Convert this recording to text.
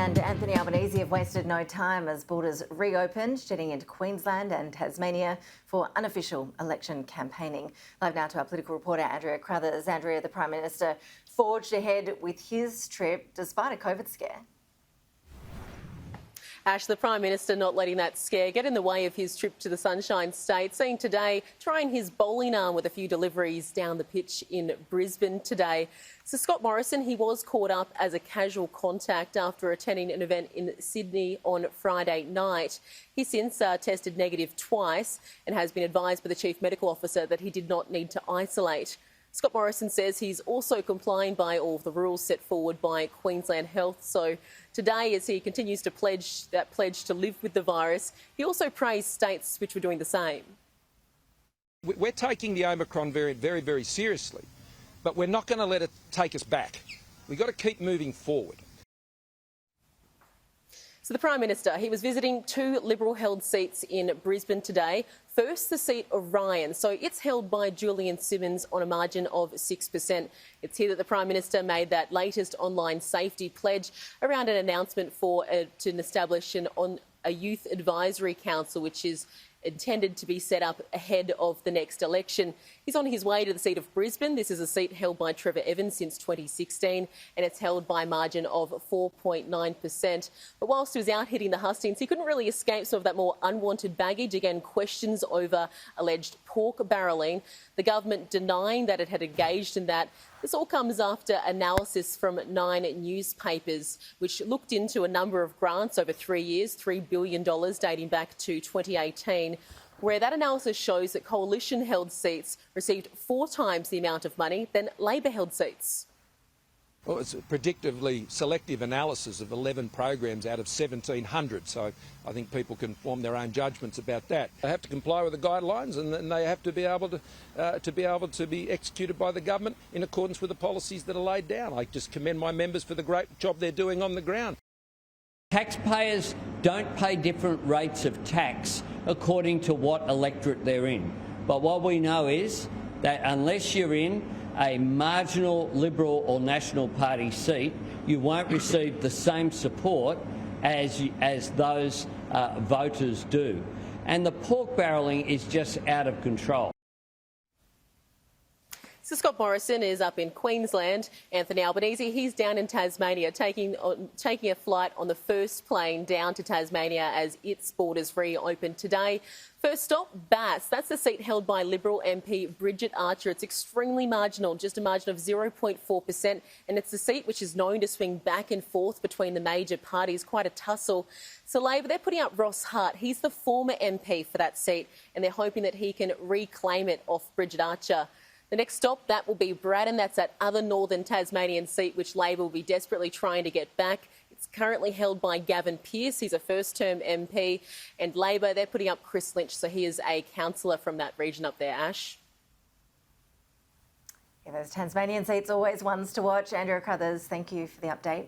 and Anthony Albanese have wasted no time as borders reopened, jetting into Queensland and Tasmania for unofficial election campaigning. Live now to our political reporter, Andrea Crothers. Andrea, the Prime Minister forged ahead with his trip despite a COVID scare. Ash, the Prime Minister not letting that scare get in the way of his trip to the Sunshine State, seeing today trying his bowling arm with a few deliveries down the pitch in Brisbane today. So Scott Morrison, he was caught up as a casual contact after attending an event in Sydney on Friday night. He since tested negative twice and has been advised by the Chief Medical Officer that he did not need to isolate. Scott Morrison says he's also complying by all of the rules set forward by Queensland Health. So today, as he continues to pledge to live with the virus, he also praised states which were doing the same. We're taking the Omicron variant very, very seriously, but we're not going to let it take us back. We've got to keep moving forward. So the Prime Minister, he was visiting two Liberal-held seats in Brisbane today. First, the seat of Ryan. So it's held by Julian Simmonds on a margin of 6%. It's here that the Prime Minister made that latest online safety pledge around an announcement to establish a youth advisory council, which is intended to be set up ahead of the next election. He's on his way to the seat of Brisbane. This is a seat held by Trevor Evans since 2016, and it's held by a margin of 4.9%. But whilst he was out hitting the hustings, he couldn't really escape some of that more unwanted baggage. Again, questions over alleged pork barrelling, the government denying that it had engaged in that. This all comes after analysis from 9 newspapers, which looked into a number of grants over 3 years, $3 billion dating back to 2018, where that analysis shows that coalition-held seats received 4 times the amount of money than Labor-held seats. Well, it's a predictively selective analysis of 11 programs out of 1,700, so I think people can form their own judgments about that. They have to comply with the guidelines, and they have to be able to be executed by the government in accordance with the policies that are laid down. I just commend my members for the great job they're doing on the ground. Taxpayers don't pay different rates of tax according to what electorate they're in. But what we know is that unless you're in a marginal Liberal or National Party seat, you won't receive the same support as those voters do. And the pork barrelling is just out of control. So Scott Morrison is up in Queensland. Anthony Albanese, he's down in Tasmania, taking a flight on the first plane down to Tasmania as its borders reopened today. First stop, Bass. That's the seat held by Liberal MP Bridget Archer. It's extremely marginal, just a margin of 0.4%, and it's the seat which is known to swing back and forth between the major parties, quite a tussle. So Labor, they're putting up Ross Hart. He's the former MP for that seat, and they're hoping that he can reclaim it off Bridget Archer. The next stop, that will be Braddon. That's that other northern Tasmanian seat which Labor will be desperately trying to get back. It's currently held by Gavin Pearce. He's a first-term MP. And Labor, they're putting up Chris Lynch, so he is a councillor from that region up there, Ash. Yeah, those Tasmanian seats, always ones to watch. Andrea Crothers, thank you for the update.